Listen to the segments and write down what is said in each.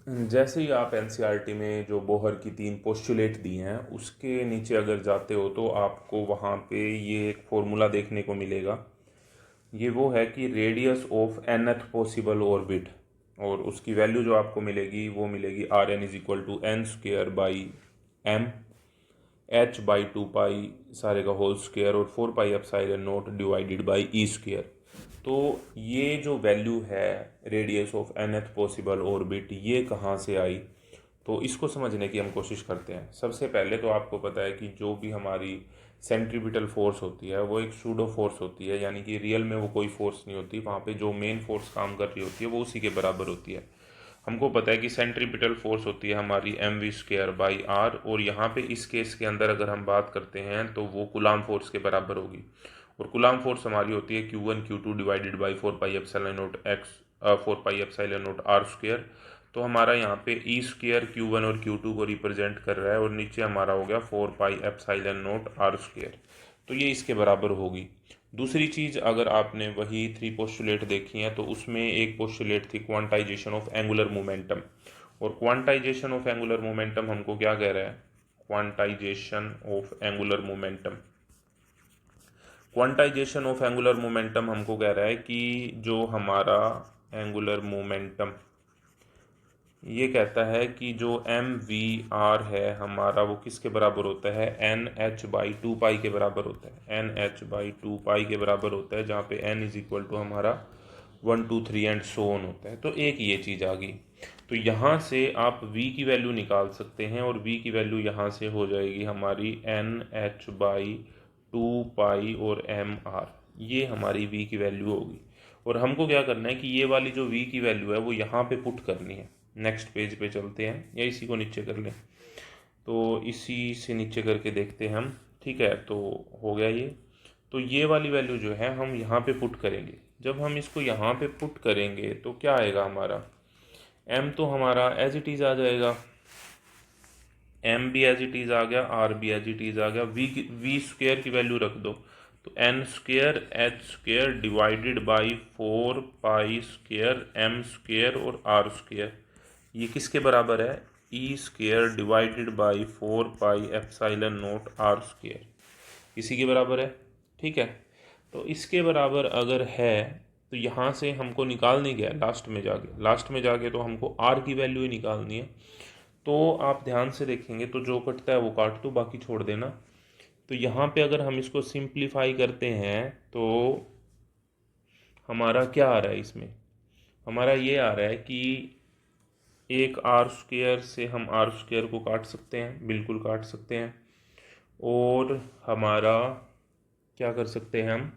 जैसे ही आप एनसीईआरटी में जो बोहर की 3 पोस्टुलेट दी हैं उसके नीचे अगर जाते हो तो आपको वहाँ पे ये एक फॉर्मूला देखने को मिलेगा। ये वो है कि radius of nth possible orbit, और उसकी वैल्यू जो आपको मिलेगी वो मिलेगी R N is equal to N square by M H by two pi सारे का होल स्क्वेयर और 4 pi epsilon not divided by E square. तो ये जो वैल्यू है radius of nth possible orbit, ये कहाँ से आई? तो इसको समझने की हम कोशिश करते हैं। सबसे पहले तो आपको पता है कि जो भी हमारी सेंट्रीपिटल फोर्स होती है वो एक सूडो फोर्स होती है, यानी कि रियल में वो कोई फोर्स नहीं होती। वहाँ पे जो मेन फोर्स काम कर रही होती है वो उसी के बराबर होती है। हमको पता है कि सेंट्रीपिटल फोर्स होती है हमारी M V square by R, और यहाँ पे इस केस के अंदर अगर हम बात करते हैं तो वो कूलाम फोर्स के बराबर होगी। और कूलाम फोर्स हमारी होती है Q1 Q2 divided by 4 pi epsilon not R square. तो हमारा यहाँ पे ई स्क्वेयर Q1 और Q2 को रिप्रेजेंट कर रहा है, और नीचे हमारा हो गया 4 pi epsilon not R square. तो ये इसके बराबर होगी। दूसरी चीज़, अगर आपने वही 3 पोस्टुलेट देखी हैं तो उसमें एक पोस्टुलेट थी क्वांटाइजेशन ऑफ एंगुलर मोमेंटम। और क्वांटाइजेशन ऑफ एंगुलर मोमेंटम हमको क्या कह रहा है? Quantization of angular momentum, quantization of angular momentum हमको कह रहा है कि जो हमारा एंगुलर मोमेंटम, ये कहता है कि जो एम वी आर है हमारा, वो किसके बराबर होता है? एन एच बाई टू पाई के बराबर होता है। एन एच बाई टू पाई के बराबर होता है, जहाँ पे एन इज इक्वल टू हमारा 1 2 3 एंड सो ऑन होता है। तो एक ये चीज़ आ गई। तो यहाँ से आप v की वैल्यू निकाल सकते हैं, और v की वैल्यू यहाँ से हो जाएगी हमारी एन एच बाई टू पाई और एम आर। ये हमारी v की वैल्यू होगी। और हमको क्या करना है कि ये वाली जो v की वैल्यू है वो यहाँ पे पुट करनी है। नेक्स्ट पेज पे चलते हैं, या इसी को नीचे कर लें। तो इसी से नीचे करके देखते हैं हम। ठीक है, तो हो गया ये। तो ये वाली वैल्यू जो है हम यहाँ पे पुट करेंगे। जब हम इसको यहाँ पे पुट करेंगे तो क्या आएगा हमारा? m तो हमारा एज इट इज़ आ जाएगा, m भी एज इट इज़ आ गया, r भी एज इट इज़ आ गया। v स्क्वेयर की वैल्यू रख दो, तो n square H square divided by 4 pi square M square और r स्क्वेयर, ये किसके बराबर है? E square divided by 4 pi epsilon not R square, इसी के बराबर है। ठीक है, तो इसके बराबर अगर है तो यहाँ से हमको निकालनी क्या है? लास्ट में जाके तो हमको आर की वैल्यू ही निकालनी है। तो आप ध्यान से देखेंगे तो जो कटता है वो काट दो, बाकी छोड़ देना। तो यहाँ पे अगर हम इसको सिंप्लीफाई करते हैं तो हमारा क्या आ रहा है? इसमें हमारा ये आ रहा है कि एक आर स्क्वेयर से हम आर स्क्वेयर को काट सकते हैं, बिल्कुल काट सकते हैं। और हमारा क्या कर सकते हैं हम?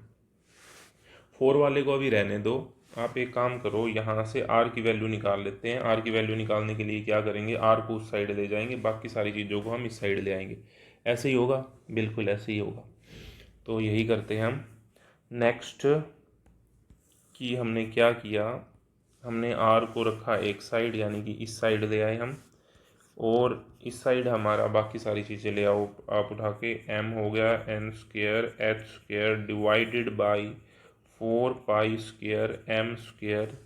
4 वाले को अभी रहने दो। आप एक काम करो, यहाँ से आर की वैल्यू निकाल लेते हैं। आर की वैल्यू निकालने के लिए क्या करेंगे? आर को उस साइड ले जाएंगे, बाकी सारी चीज़ों को हम इस साइड ले आएंगे। ऐसे ही होगा, बिल्कुल ऐसे ही होगा। तो यही करते हैं हम। नेक्स्ट कि हमने क्या किया, हमने आर को रखा एक साइड, यानी कि इस साइड ले आए हम, और इस साइड हमारा बाकी सारी चीज़ें ले आओ आप उठा के। एम हो गया N square H square divided by 4 pi square M square.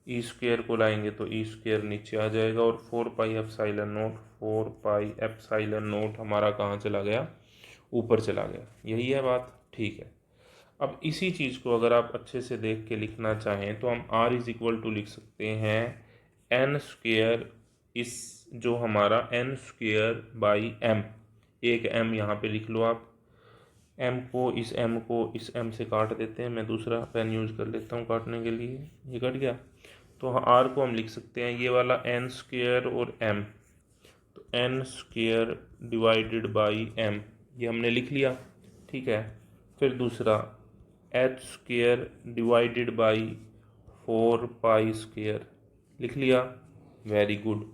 E square को लाएंगे तो ई स्क्वेयर नीचे आ जाएगा, और 4 पाई एप्सिलॉन नॉट हमारा कहाँ चला गया? ऊपर चला गया। यही है बात, ठीक है। अब इसी चीज़ को अगर आप अच्छे से देख के लिखना चाहें तो हम r इज इक्वल टू लिख सकते हैं एन स्क्वेयर, इस जो हमारा एन स्क्वेयर बाई एम, एक m यहाँ पे लिख लो आप। m को इस m से काट देते हैं, मैं दूसरा पेन यूज कर लेता हूँ काटने के लिए। ये कट गया। तो r को हम लिख सकते हैं ये वाला एन स्क्वेयर और m, तो N square divided by m, ये हमने लिख लिया। ठीक है, फिर दूसरा H square divided by 4 pi square, लिख लिया। Very good.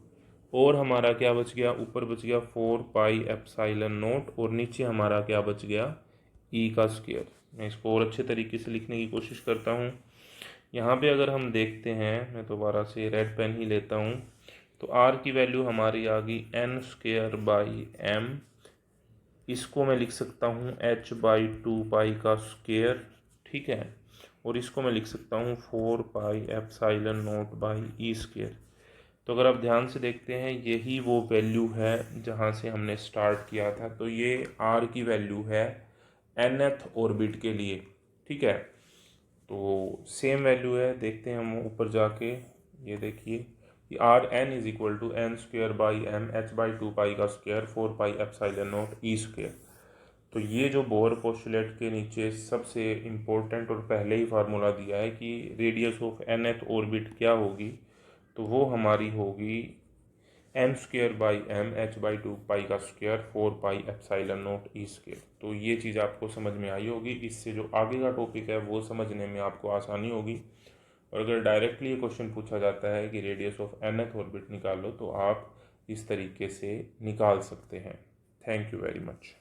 और हमारा क्या बच गया? ऊपर बच गया 4 पाई एप्सिलॉन नॉट, और नीचे हमारा क्या बच गया? ई का स्क्वेयर। मैं इसको और अच्छे तरीके से लिखने की कोशिश करता हूँ। यहाँ पे अगर हम देखते हैं, मैं दोबारा से रेड पेन ही लेता हूँ, तो आर की वैल्यू हमारी आ गई एन स्क्वेयर बाई एम, इसको मैं लिख सकता हूँ एच बाई टू पाई का स्क्वेयर। ठीक है, और इसको मैं लिख सकता हूँ 4 pi epsilon not by E square. तो अगर आप ध्यान से देखते हैं यही वो वैल्यू है जहाँ से हमने स्टार्ट किया था। तो ये आर की वैल्यू है nth ऑर्बिट के लिए, ठीक है। तो सेम वैल्यू है, देखते हैं हम ऊपर जाके। ये देखिए कि R N is equal to N square by M H by 2 pi का square 4 pi epsilon naught E square. तो ये जो बोर पोस्टुलेट के नीचे सबसे इम्पोर्टेंट और पहले ही फार्मूला दिया है कि रेडियस ऑफ nth ऑर्बिट क्या होगी, तो वो हमारी होगी M square by M H by 2 pi का square 4 pi epsilon naught E square. तो ये चीज़ आपको समझ में आई होगी। इससे जो आगे का टॉपिक है वो समझने में आपको आसानी होगी। और अगर डायरेक्टली ये क्वेश्चन पूछा जाता है कि रेडियस ऑफ nth ऑर्बिट निकालो, तो आप इस तरीके से निकाल सकते हैं। Thank you very much.